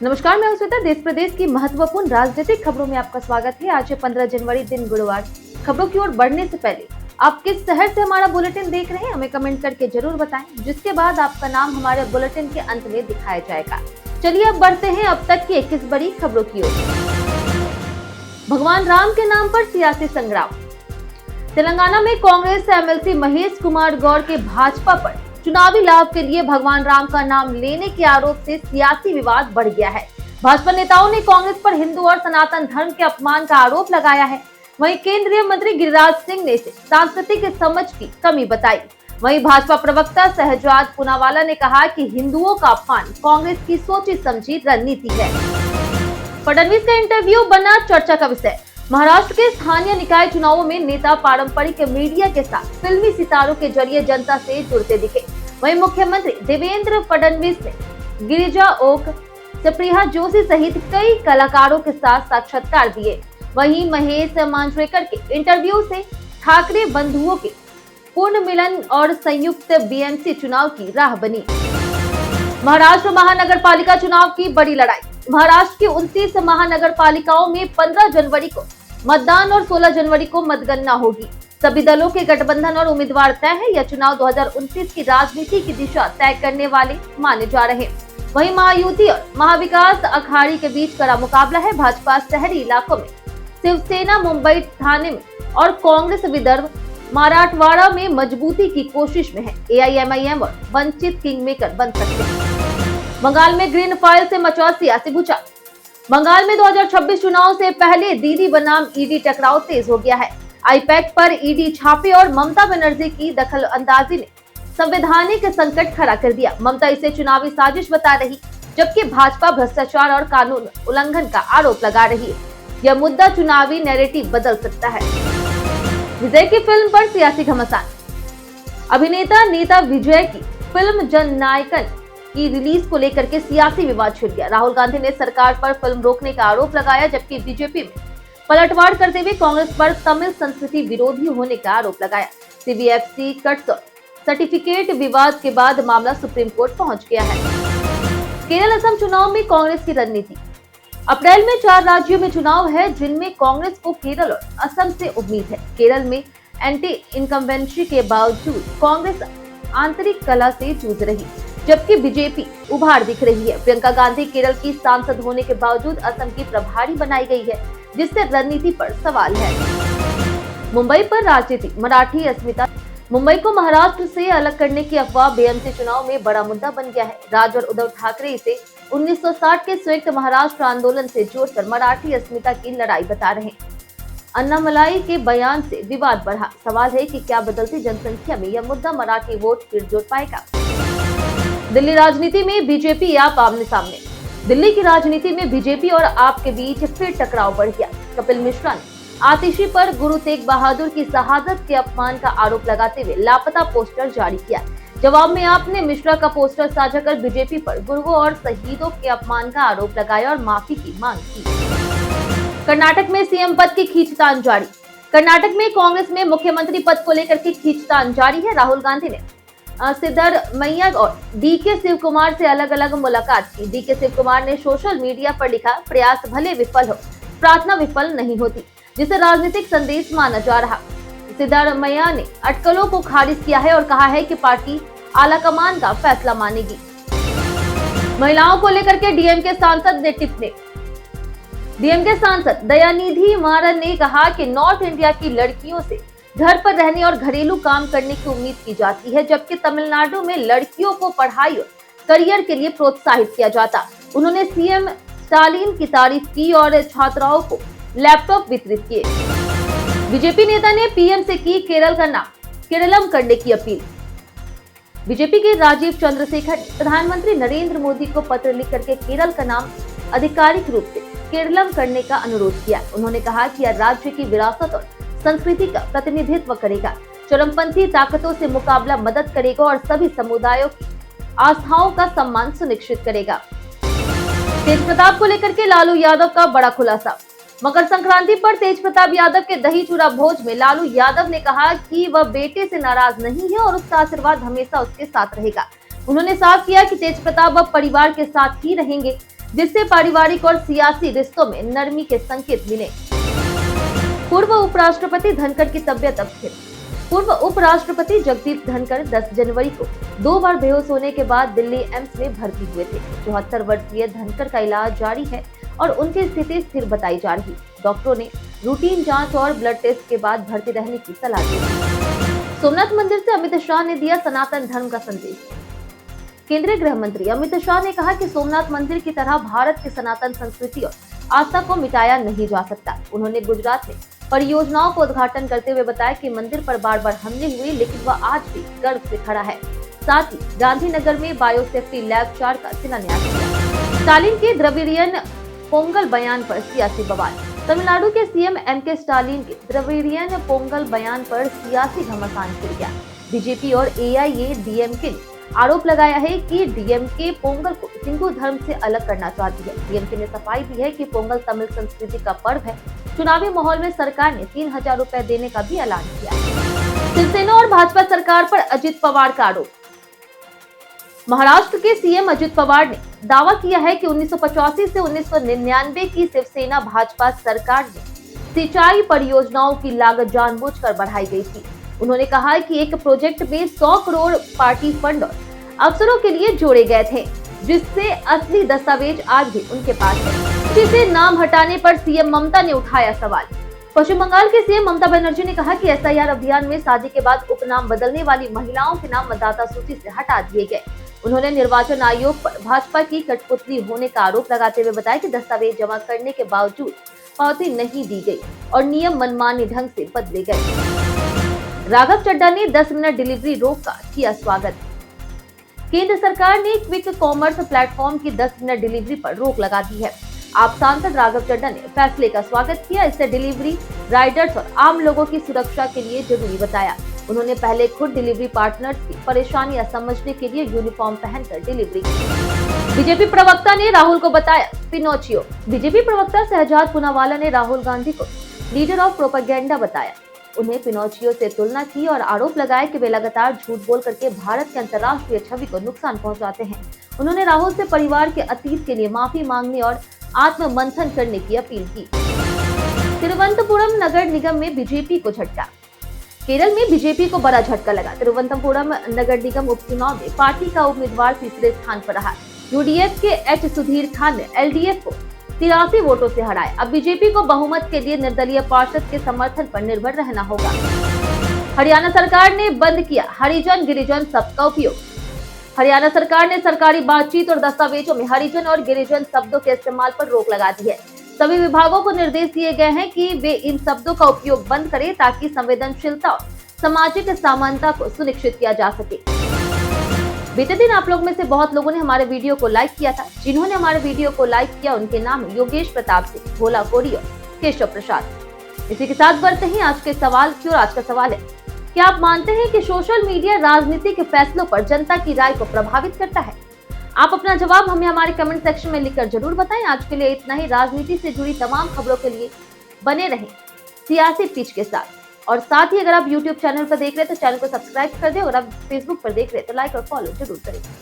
नमस्कार, मैं श्वेता। देश प्रदेश की महत्वपूर्ण राजनीतिक खबरों में आपका स्वागत है। आज है 15 जनवरी, दिन गुरुवार। खबरों की ओर बढ़ने से पहले आप किस शहर से हमारा बुलेटिन देख रहे हैं, हमें कमेंट करके जरूर बताएं, जिसके बाद आपका नाम हमारे बुलेटिन के अंत में दिखाया जाएगा। चलिए अब बढ़ते हैं अब तक की 21 बड़ी खबरों की ओर। भगवान राम के नाम पर सियासी संग्राम। तेलंगाना में कांग्रेस एमएलसी महेश कुमार गौर के भाजपा पर चुनावी लाभ के लिए भगवान राम का नाम लेने के आरोप से सियासी विवाद बढ़ गया है। भाजपा नेताओं ने कांग्रेस पर हिंदू और सनातन धर्म के अपमान का आरोप लगाया है। वहीं केंद्रीय मंत्री गिरिराज सिंह ने इसे सांस्कृतिक समझ की कमी बताई। वहीं भाजपा प्रवक्ता शहजाद पूनावाला ने कहा कि हिंदुओं का अपमान कांग्रेस की सोची समझी रणनीति है। फडणवीस का इंटरव्यू बना चर्चा का विषय। महाराष्ट्र के स्थानीय निकाय चुनावों में नेता पारंपरिक मीडिया के साथ फिल्मी सितारों के जरिए जनता से जुड़ते दिखे। वहीं मुख्यमंत्री देवेंद्र फडणवीस ने गिरिजा ओक, सुप्रिया जोशी सहित कई कलाकारों के साथ साक्षात्कार दिए। वहीं महेश मांजरेकर के इंटरव्यू से ठाकरे बंधुओं के पूर्ण मिलन और संयुक्त बीएमसी चुनाव की राह बनी। महाराष्ट्र महानगर पालिका चुनाव की बड़ी लड़ाई। महाराष्ट्र की 29 महानगर पालिकाओं में 15 जनवरी को मतदान और 16 जनवरी को मतगणना होगी। सभी दलों के गठबंधन और उम्मीदवार तय है। यह चुनाव 2029 की राजनीति की दिशा तय करने वाले माने जा रहे हैं। वहीं महायुति और महाविकास अखाड़ी के बीच कड़ा मुकाबला है। भाजपा शहरी इलाकों में, शिवसेना मुंबई थाने में और कांग्रेस विदर्भ मराठवाड़ा में मजबूती की कोशिश में है। एआईएमआईएम और वंचित किंग मेकर बन सकते हैं। बंगाल में ग्रीन फाइल से मचा सियासी भूचाल। बंगाल में 2026 चुनाव से पहले दीदी बनाम ईडी टकराव तेज हो गया है। आईपैक पर ईडी छापे और ममता बनर्जी की दखल अंदाजी ने संवैधानिक संकट खड़ा कर दिया। ममता इसे चुनावी साजिश बता रही, जबकि भाजपा भ्रष्टाचार और कानून उल्लंघन का आरोप लगा रही है। यह मुद्दा चुनावी नैरेटिव बदल सकता है। विजय की फिल्म पर सियासी घमासान। अभिनेता नेता विजय की फिल्म जननायकन की रिलीज को लेकर के सियासी विवाद छिड़ गया। राहुल गांधी ने सरकार पर फिल्म रोकने का आरोप लगाया, जबकि बीजेपी में पलटवार करते हुए कांग्रेस पर तमिल संस्कृति विरोधी होने का आरोप लगाया। सीबीएफसी कट्स और सर्टिफिकेट विवाद के बाद मामला सुप्रीम कोर्ट पहुंच गया है। केरल असम चुनाव में कांग्रेस की रणनीति। अप्रैल में 4 राज्यों में चुनाव है, जिनमें कांग्रेस को केरल और असम से उम्मीद है। केरल में एंटी इनकम्बेंसी के बावजूद कांग्रेस आंतरिक कलह से जूझ रही, जबकि बीजेपी उभार दिख रही है। प्रियंका गांधी केरल की सांसद होने के बावजूद असम की प्रभारी बनाई गई है, जिससे रणनीति पर सवाल है। मुंबई पर राजनीति। मराठी अस्मिता। मुंबई को महाराष्ट्र से अलग करने की अफवाह बीएमसी चुनाव में बड़ा मुद्दा बन गया है। राज और उद्धव ठाकरे इसे 1960 के संयुक्त महाराष्ट्र आंदोलन से जोड़कर मराठी अस्मिता की लड़ाई बता रहे हैं। अन्नामलाई के बयान से विवाद बढ़ा। सवाल है कि क्या बदलती जनसंख्या में यह मुद्दा मराठी वोट फिर जोड़ पाएगा। दिल्ली राजनीति में बीजेपी आप आमने सामने। दिल्ली की राजनीति में बीजेपी और आप के बीच फिर टकराव बढ़ गया। कपिल मिश्रा ने आतिशी पर गुरु तेग बहादुर की शहादत के अपमान का आरोप लगाते हुए लापता पोस्टर जारी किया। जवाब में आपने मिश्रा का पोस्टर साझा कर बीजेपी पर गुरुओं और शहीदों के अपमान का आरोप लगाया और माफी की मांग की। कर्नाटक में सीएम पद की खींचतान जारी। कर्नाटक में कांग्रेस में मुख्यमंत्री पद को लेकर के खींचतान जारी है। राहुल गांधी ने सिद्धरमैया और डीके शिव कुमार से अलग अलग मुलाकात की। डीके शिव कुमार ने सोशल मीडिया पर लिखा, प्रयास भले विफल हो, प्रार्थना विफल नहीं होती, जिसे राजनीतिक संदेश माना जा रहा। सिद्धरमैया ने अटकलों को खारिज किया है और कहा है कि पार्टी आलाकमान का फैसला मानेगी। महिलाओं को लेकर के डीएमके सांसद ने टिप्पणी। डीएमके सांसद दयानिधि मारन ने कहा कि नॉर्थ इंडिया की लड़कियों से घर पर रहने और घरेलू काम करने की उम्मीद की जाती है, जबकि तमिलनाडु में लड़कियों को पढ़ाई और करियर के लिए प्रोत्साहित किया जाता। उन्होंने सीएम स्टालिन की तारीफ की और छात्राओं को लैपटॉप वितरित किए। बीजेपी नेता ने पीएम से की केरल का नाम केरलम करने की अपील। बीजेपी के राजीव चंद्रशेखर ने प्रधानमंत्री नरेंद्र मोदी को पत्र लिख करके केरल का नाम आधिकारिक रूप से केरलम करने का अनुरोध किया। उन्होंने कहा कि यह राज्य की विरासत और संस्कृति का प्रतिनिधित्व करेगा, चरमपंथी ताकतों से मुकाबला मदद करेगा और सभी समुदायों की आस्थाओं का सम्मान सुनिश्चित करेगा। तेज प्रताप को लेकर के लालू यादव का बड़ा खुलासा। मकर संक्रांति पर तेज प्रताप यादव के दही चूड़ा भोज में लालू यादव ने कहा कि वह बेटे से नाराज नहीं है और उसका आशीर्वाद हमेशा उसके साथ रहेगा। उन्होंने साफ किया कि तेज प्रताप अब परिवार के साथ ही रहेंगे। जिससे पारिवारिक और सियासी रिश्तों में नरमी के संकेत मिले। पूर्व उपराष्ट्रपति धनखड़ की तबियत अब स्थिर। पूर्व उपराष्ट्रपति जगदीप धनखड़ 10 जनवरी को 2 बार बेहोश होने के बाद दिल्ली एम्स में भर्ती हुए थे। 74 वर्षीय धनखड़ का इलाज जारी है और उनकी स्थिति स्थिर बताई जा रही। डॉक्टरों ने रूटीन जांच और ब्लड टेस्ट के बाद भर्ती रहने की सलाह दी। सोमनाथ मंदिर से अमित शाह ने दिया सनातन धर्म का संदेश। केंद्रीय गृह मंत्री अमित शाह ने कहा कि सोमनाथ मंदिर की तरह भारत की सनातन संस्कृति और आस्था को मिटाया नहीं जा सकता। उन्होंने गुजरात में परियोजनाओं को उद्घाटन करते हुए बताया कि मंदिर पर बार-बार हमले हुए, लेकिन वह आज भी गर्व से खड़ा है। साथ ही गांधीनगर में बायोसेफ्टी लैब 4 का शिलान्यास किया। स्टालिन के द्रविडियन पोंगल बयान पर सियासी बवाल। तमिलनाडु के सीएम एमके स्टालिन के द्रविडियन पोंगल बयान पर सियासी घमासान छिड़ गया। बीजेपी और एआईएडीएमके ने आरोप लगाया है कि डीएमके पोंगल को हिंदू धर्म से अलग करना चाहती है। डीएमके ने सफाई दी है कि पोंगल तमिल संस्कृति का पर्व है। चुनावी माहौल में सरकार ने 3000 रुपए देने का भी ऐलान किया। शिवसेना और भाजपा सरकार पर अजित पवार का आरोप। महाराष्ट्र के सीएम अजित पवार ने दावा किया है कि 1985 से 1999 की शिवसेना भाजपा सरकार में सिंचाई परियोजनाओं की लागत जानबूझकर बढ़ाई गई थी। उन्होंने कहा कि एक प्रोजेक्ट में 100 करोड़ पार्टी फंड और अफसरों के लिए जोड़े गए थे, जिससे असली दस्तावेज आज भी उनके पास है। जिसे नाम हटाने पर सीएम ममता ने उठाया सवाल। पश्चिम बंगाल के सीएम ममता बनर्जी ने कहा कि एसआईआर अभियान में शादी के बाद उपनाम बदलने वाली महिलाओं के नाम मतदाता सूची से हटा दिए गए। उन्होंने निर्वाचन आयोग पर भाजपा की कठपुतली होने का आरोप लगाते हुए बताया कि दस्तावेज जमा करने के बावजूद पावती नहीं दी गई और नियम मनमानी ढंग से बदले गए। राघव चड्ढा ने 10 मिनट डिलीवरी रोक का किया स्वागत। केंद्र सरकार ने क्विक कॉमर्स प्लेटफॉर्म की 10 मिनट डिलीवरी पर रोक लगा दी है। आप सांसद राघव चड्ढा ने फैसले का स्वागत किया। इससे डिलीवरी राइडर्स और आम लोगों की सुरक्षा के लिए जरूरी बताया। उन्होंने पहले खुद डिलीवरी पार्टनर्स की परेशानियां समझने के लिए यूनिफॉर्म पहनकर डिलीवरी की। बीजेपी प्रवक्ता ने राहुल को बताया पिनोचियो। बीजेपी प्रवक्ता शहजाद पूनावाला ने राहुल गांधी को लीडर ऑफ प्रोपेगेंडा बताया। उन्हें पिनोचियो से तुलना की और आरोप लगाया कि वे लगातार झूठ बोल करके भारत की अंतर्राष्ट्रीय छवि को नुकसान पहुंचाते हैं। उन्होंने राहुल से परिवार के अतीत के लिए माफी मांगने और आत्म मंथन करने की अपील की। तिरुवनंतपुरम नगर निगम में बीजेपी को झटका। केरल में बीजेपी को बड़ा झटका लगा। तिरुवनंतपुरम नगर निगम उपचुनाव में पार्टी का उम्मीदवार तीसरे स्थान पर रहा। यूडीएफ के एच सुधीर खान ने एलडीएफ को 83 वोटों से हराए। अब बीजेपी को बहुमत के लिए निर्दलीय पार्षद के समर्थन पर निर्भर रहना होगा। हरियाणा सरकार ने बंद किया हरिजन गिरिजन शब्द का उपयोग। हरियाणा सरकार ने सरकारी बातचीत और दस्तावेजों में हरिजन और गिरिजन शब्दों के इस्तेमाल पर रोक लगा दी है। सभी विभागों को निर्देश दिए गए हैं कि वे इन शब्दों का उपयोग बंद करें ताकि संवेदनशीलता और सामाजिक समानता को सुनिश्चित किया जा सके। बीते दिन आप लोग में से बहुत लोगों ने हमारे वीडियो को लाइक किया था। जिन्होंने हमारे वीडियो को लाइक किया उनके नाम है योगेश प्रताप सिंह, भोला कोरी और केशव प्रसाद। इसी के साथ बढ़ते हैं आज के सवाल की ओर। आज का सवाल है, क्या आप मानते हैं कि सोशल मीडिया राजनीतिक फैसलों पर जनता की राय को प्रभावित करता है? आप अपना जवाब हमें हमारे कमेंट सेक्शन में लिखकर जरूर बताएं। आज के लिए इतना ही। राजनीति से जुड़ी तमाम खबरों के लिए बने रहें सियासी पिच के साथ। और साथ ही अगर आप YouTube चैनल पर देख रहे हैं तो चैनल को सब्सक्राइब कर दें और आप Facebook पर देख रहे हैं तो लाइक और फॉलो जरूर करें।